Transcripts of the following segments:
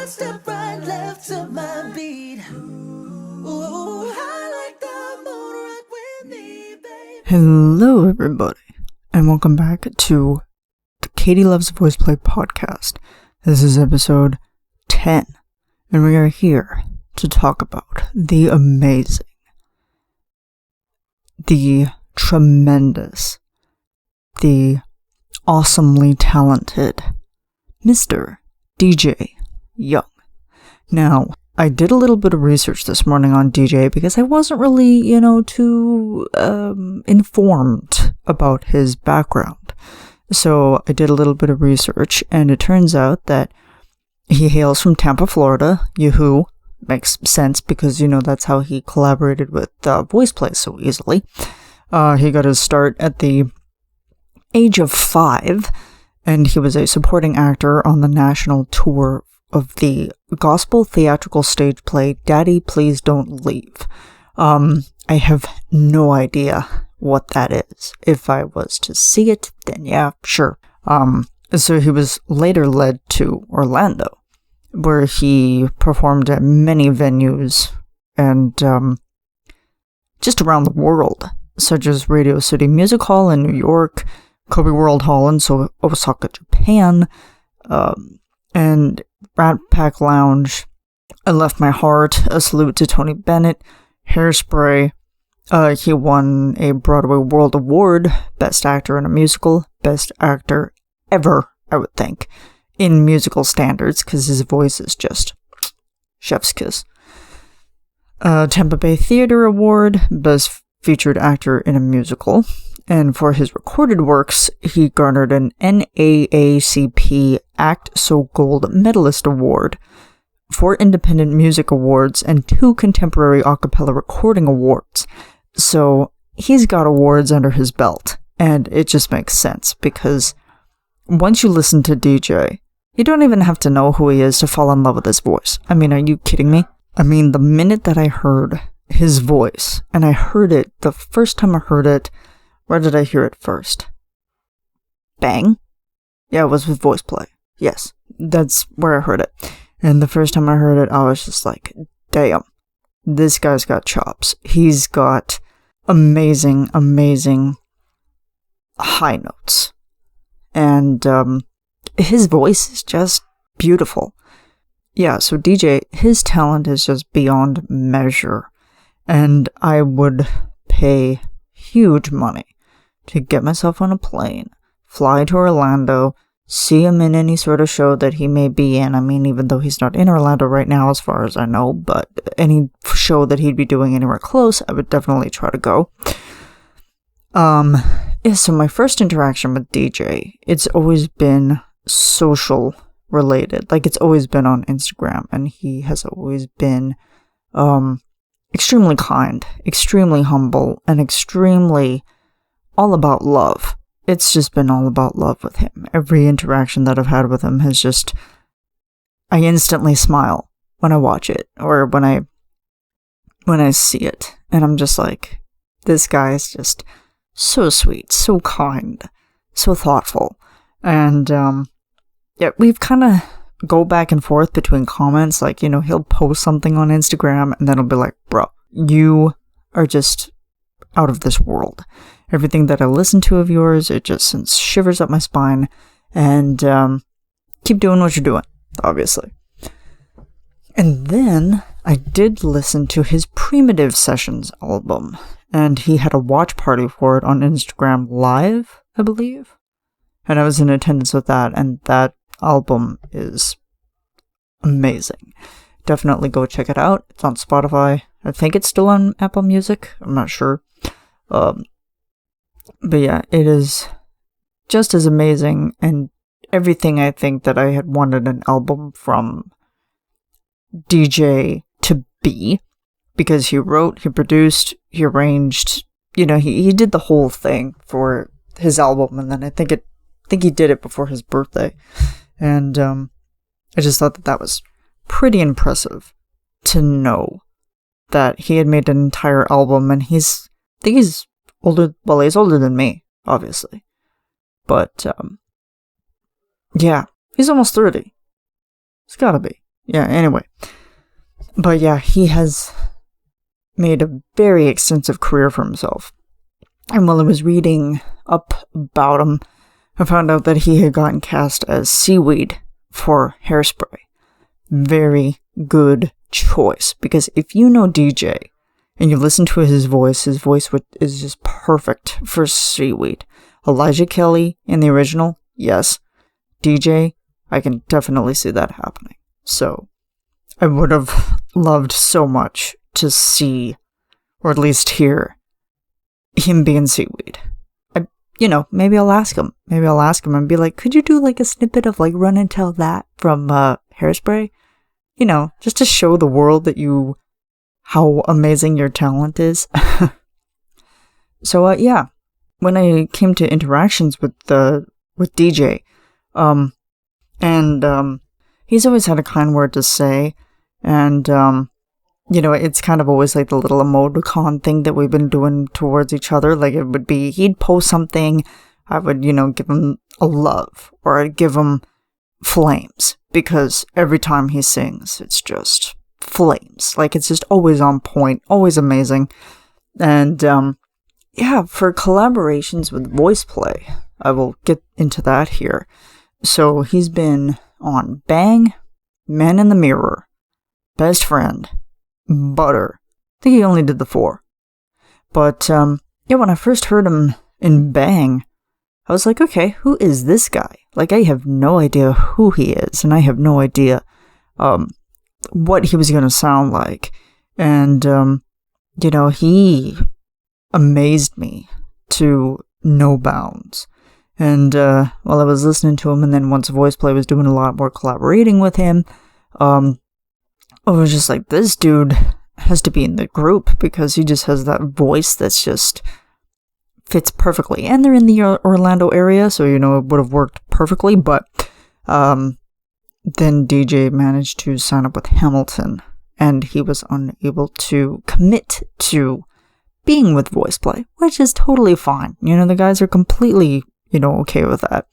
Step right, left to my beat. Ooh, I like the moon rock with me, baby. Hello, everybody, and welcome back to the Katie Loves Voiceplay podcast. This is episode 10, and we are here to talk about the amazing, the tremendous, the awesomely talented Mr. DeeJay Young. Now, I did a little bit of research this morning on DeeJay because I wasn't really, too informed about his background. So I did a little bit of research, and it turns out that he hails from Tampa, Florida. Yahoo! Makes sense because, that's how he collaborated with Voiceplay so easily. He got his start at the age of 5, and he was a supporting actor on the national tour of the gospel theatrical stage play Daddy Please Don't Leave. I have no idea what that is. If I was to see it, then yeah, sure. So he was later led to Orlando, where he performed at many venues and just around the world, such as Radio City Music Hall in New York, Kobe World Hall in Osaka, Japan, and Rat Pack Lounge, I Left My Heart, A Salute to Tony Bennett, Hairspray. He won a Broadway World Award, Best Actor in a Musical, Best Actor ever, I would think, in musical standards, because his voice is just chef's kiss. Tampa Bay Theater Award, Best Featured Actor in a Musical. And for his recorded works, he garnered an NAACP Act So Gold Medalist Award, 4 Independent Music Awards, and 2 Contemporary Acapella Recording Awards. So he's got awards under his belt, and it just makes sense, because once you listen to DeeJay, you don't even have to know who he is to fall in love with his voice. I mean, are you kidding me? I mean, the minute that I heard his voice, and I heard it, the first time I heard it, where did I hear it first? Bang? Yeah, it was with Voiceplay. Yes, that's where I heard it. And the first time I heard it, I was just like, damn, this guy's got chops. He's got amazing, amazing high notes. And his voice is just beautiful. Yeah, so DeeJay, his talent is just beyond measure. And I would pay huge money to get myself on a plane, fly to Orlando, see him in any sort of show that he may be in. I mean, even though he's not in Orlando right now, as far as I know, but any show that he'd be doing anywhere close, I would definitely try to go. Yeah, so my first interaction with DeeJay, it's always been social related. Like, it's always been on Instagram, and he has always been, extremely kind, extremely humble, and extremely all about love. It's just been all about love with him. Every interaction that I've had with him has just, I instantly smile when I watch it, or when I see it, and I'm just like, this guy is just so sweet, so kind, so thoughtful. And yeah, we've kind of go back and forth between comments, like, he'll post something on Instagram, and then I'll be like, bro, you are just out of this world. Everything that I listen to of yours, it just sends shivers up my spine, and keep doing what you're doing, obviously. And then I did listen to his Primitive Sessions album, and he had a watch party for it on Instagram Live, I believe, and I was in attendance with that, and that album is amazing. Definitely go check it out. It's on Spotify. I think it's still on Apple Music. I'm not sure. But yeah, it is just as amazing, and everything I think that I had wanted an album from DeeJay to be, because he wrote, he produced, he arranged, he did the whole thing for his album, and then I think he did it before his birthday, and I just thought that was pretty impressive to know that he had made an entire album, and I think he's he's older than me, obviously. But, yeah, he's almost 30. It's gotta be. Yeah, anyway. But yeah, he has made a very extensive career for himself. And while I was reading up about him, I found out that he had gotten cast as Seaweed for Hairspray. Very good choice. Because if you know DeeJay, and you listen to his voice is just perfect for Seaweed. Elijah Kelly in the original, yes. DeeJay, I can definitely see that happening. So, I would have loved so much to see, or at least hear, him being Seaweed. Maybe I'll ask him. Maybe I'll ask him and be like, could you do like a snippet of like Run and Tell That from Hairspray? Just to show the world that how amazing your talent is. So, yeah. When I came to interactions with DeeJay, he's always had a kind word to say, and, it's kind of always like the little emoticon thing that we've been doing towards each other. Like, it would be, he'd post something, I would, give him a love, or I'd give him flames, because every time he sings, it's just flames. Like, it's just always on point, always amazing. And, yeah, for collaborations with Voiceplay, I will get into that here. So he's been on Bang, Man in the Mirror, Best Friend, Butter. I think he only did the 4. But, yeah, when I first heard him in Bang, I was like, okay, who is this guy? Like, I have no idea who he is, and I have no idea, what he was going to sound like. And, he amazed me to no bounds. And while I was listening to him, and then once Voiceplay was doing a lot more collaborating with him, I was just like, this dude has to be in the group, because he just has that voice that's just fits perfectly. And they're in the Orlando area, so it would have worked perfectly. But then DeeJay managed to sign up with Hamilton, and he was unable to commit to being with Voiceplay, which is totally fine. The guys are completely, okay with that.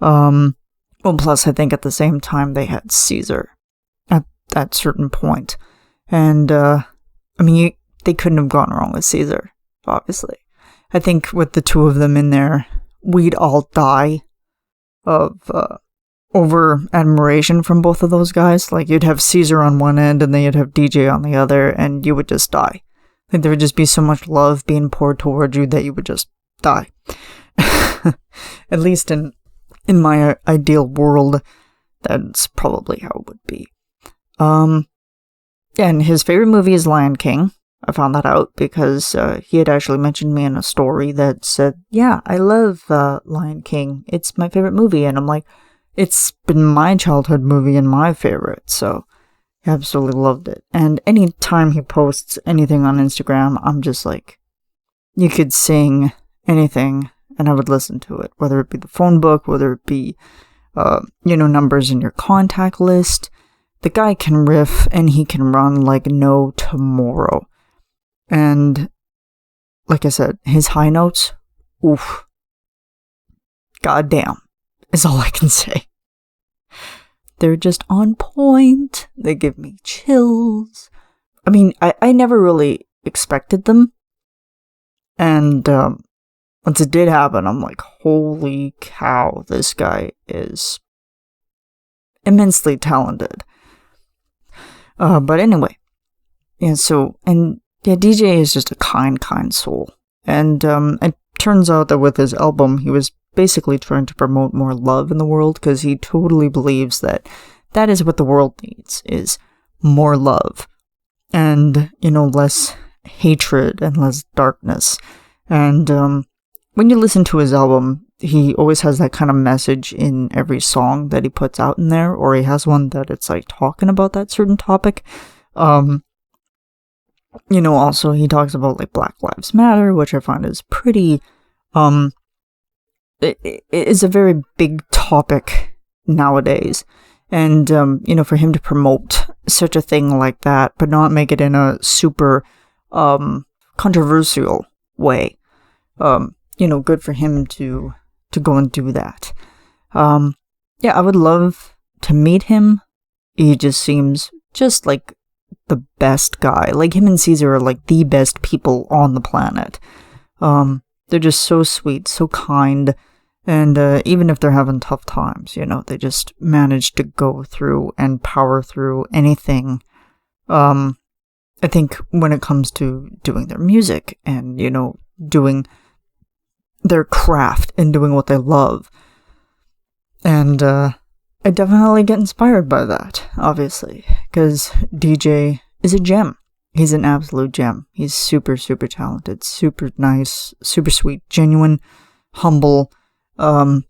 Well, plus, I think at the same time, they had Caesar at that certain point. And, they couldn't have gone wrong with Caesar, obviously. I think with the two of them in there, we'd all die of over admiration from both of those guys. Like, you'd have Caesar on one end, and then you'd have DeeJay on the other, and you would just die. Like, there would just be so much love being poured towards you that you would just die. At least in my ideal world, that's probably how it would be. And his favorite movie is Lion King. I found that out because he had actually mentioned me in a story that said, yeah, I love Lion King. It's my favorite movie. And I'm like, it's been my childhood movie and my favorite, so I absolutely loved it. And anytime he posts anything on Instagram, I'm just like, you could sing anything, and I would listen to it, whether it be the phone book, whether it be, numbers in your contact list. The guy can riff, and he can run like no tomorrow. And, like I said, his high notes, oof. Goddamn, is all I can say. They're just on point. They give me chills. I never really expected them. And, once it did happen, I'm like, holy cow, this guy is immensely talented. But anyway. Yeah, DeeJay is just a kind soul. And, it turns out that with his album, he was basically trying to promote more love in the world, because he totally believes that is what the world needs, is more love. And, less hatred and less darkness. And, when you listen to his album, he always has that kind of message in every song that he puts out in there, or he has one that it's like talking about that certain topic. Also he talks about like Black Lives Matter, which I find is pretty, it is a very big topic nowadays. And, for him to promote such a thing like that, but not make it in a super, controversial way, good for him to go and do that. I would love to meet him. He just seems just like the best guy. Like, him and Caesar are like the best people on the planet. They're just so sweet, so kind, and even if they're having tough times, they just manage to go through and power through anything. I think when it comes to doing their music and, doing their craft and doing what they love. And I definitely get inspired by that, obviously, because DJ is a gem. He's an absolute gem. He's super, super talented, super nice, super sweet, genuine, humble. Let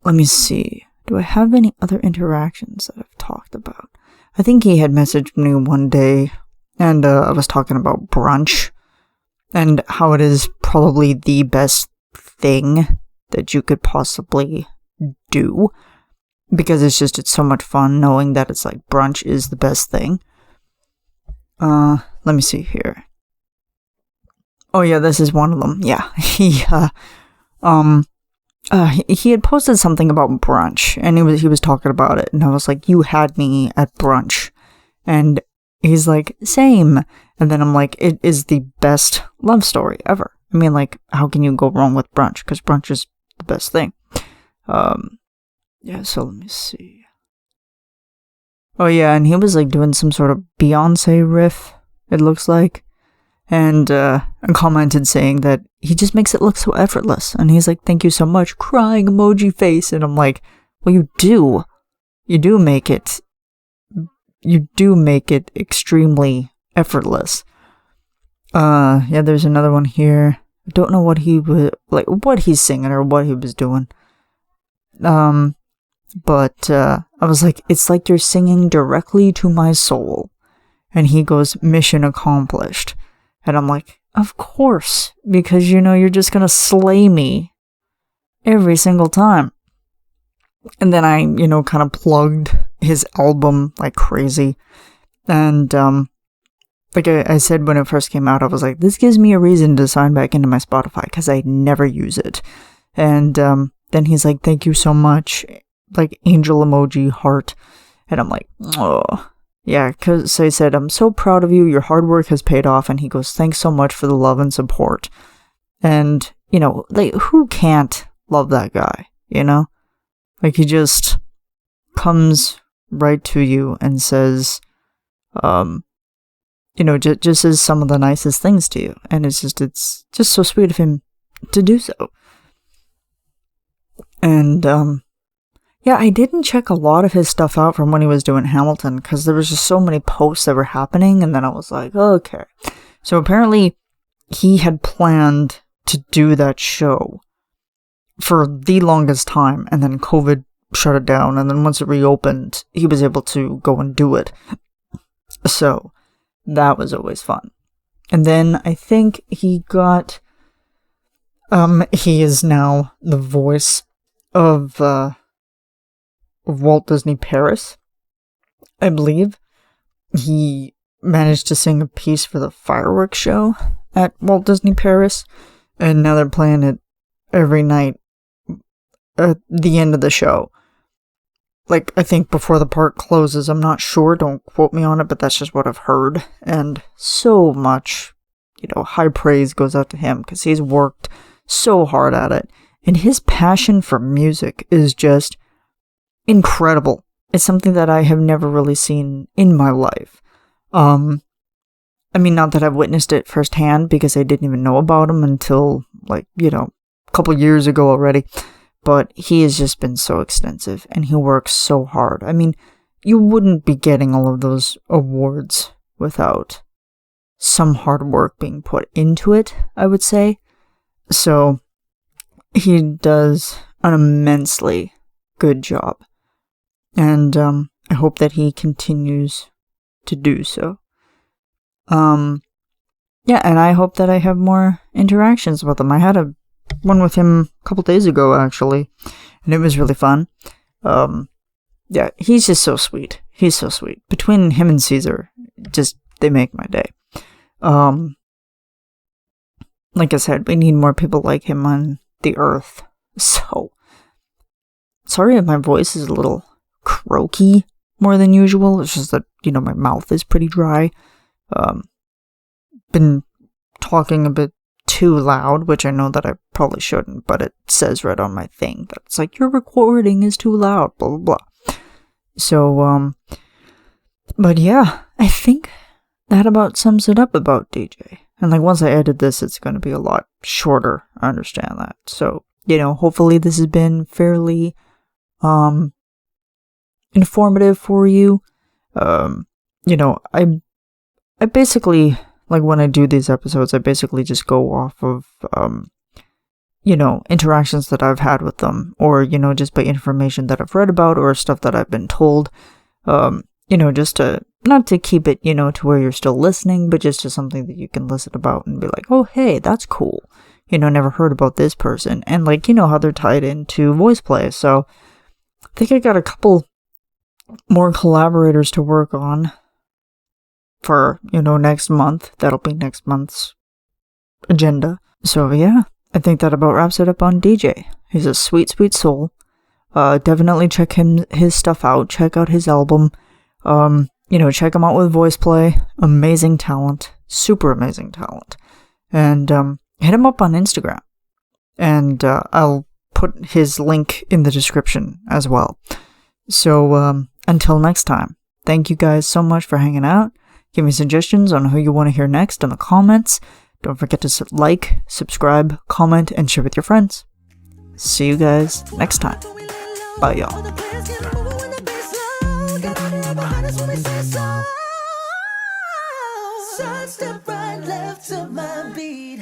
me see. Do I have any other interactions that I've talked about? I think he had messaged me one day, and I was talking about brunch, and how it is probably the best thing that you could possibly do, because it's so much fun knowing that it's like brunch is the best thing. Let me see here. Oh yeah, this is one of them. Yeah, he had posted something about brunch, and he was talking about it, and I was like, you had me at brunch, and he's like, same, and then I'm like, it is the best love story ever. I mean, like, how can you go wrong with brunch? Because brunch is the best thing. Yeah, so let me see. Oh yeah, and he was like doing some sort of Beyonce riff, it looks like, and commented saying that he just makes it look so effortless, and he's like, thank you so much, crying emoji face, and I'm like, well, you do make it extremely effortless. Yeah, there's another one here. I don't know what he was, like, what he's singing or what he was doing. But I was like, it's like you're singing directly to my soul. And he goes, mission accomplished. And I'm like, of course, because you're just gonna slay me every single time. And then I, kind of plugged his album like crazy. And like I said when it first came out, I was like, this gives me a reason to sign back into my Spotify, because I never use it. And then he's like, thank you so much, like angel emoji, heart. And I'm like, oh, yeah, because I said, I'm so proud of you, your hard work has paid off. And he goes, thanks so much for the love and support. And, like, who can't love that guy, Like, he just comes right to you and says, just says some of the nicest things to you. And it's just so sweet of him to do so. And, yeah, I didn't check a lot of his stuff out from when he was doing Hamilton, because there was just so many posts that were happening, and then I was like, okay. So apparently, he had planned to do that show for the longest time, and then COVID shut it down, and then once it reopened, he was able to go and do it. So, that was always fun. And then I think he got, he is now the voice of Walt Disney Paris, I believe. He managed to sing a piece for the fireworks show at Walt Disney Paris, and now they're playing it every night at the end of the show. Like, I think before the park closes, I'm not sure, don't quote me on it, but that's just what I've heard. And so much, high praise goes out to him, because he's worked so hard at it. And his passion for music is just incredible. It's something that I have never really seen in my life. I mean, not that I've witnessed it firsthand, because I didn't even know about him until, like, a couple years ago already. But he has just been so extensive, and he works so hard. I mean, you wouldn't be getting all of those awards without some hard work being put into it, I would say. So, he does an immensely good job. And I hope that he continues to do so. Yeah, and I hope that I have more interactions with him. I had one with him a couple days ago, actually, and it was really fun. Yeah, he's just so sweet. He's so sweet. Between him and Caesar, they make my day. like I said, we need more people like him on the earth. So, sorry if my voice is a little croaky more than usual. It's just that, my mouth is pretty dry. Been talking a bit too loud, which I know that I probably shouldn't, but it says right on my thing that it's like, your recording is too loud, blah, blah, blah. So, but yeah, I think that about sums it up about DeeJay. And like, once I edit this, it's going to be a lot shorter. I understand that. So, hopefully this has been fairly, informative for you. I basically, like, when I do these episodes, I basically just go off of, interactions that I've had with them, or, just by information that I've read about, or stuff that I've been told, just to, not to keep it, to where you're still listening, but just to something that you can listen about and be like, oh, hey, that's cool. Never heard about this person. And like, how they're tied into Voiceplay. So I think I got a couple more collaborators to work on for, next month. That'll be next month's agenda. So yeah, I think that about wraps it up on DeeJay. He's a sweet, sweet soul. Definitely check his stuff out. Check out his album. Check him out with Voiceplay. Amazing talent. Super amazing talent. And hit him up on Instagram. And I'll put his link in the description as well. So until next time, thank you guys so much for hanging out. Give me suggestions on who you want to hear next in the comments. Don't forget to like, subscribe, comment, and share with your friends. See you guys next time. Bye, y'all. Side step right, left to my beat.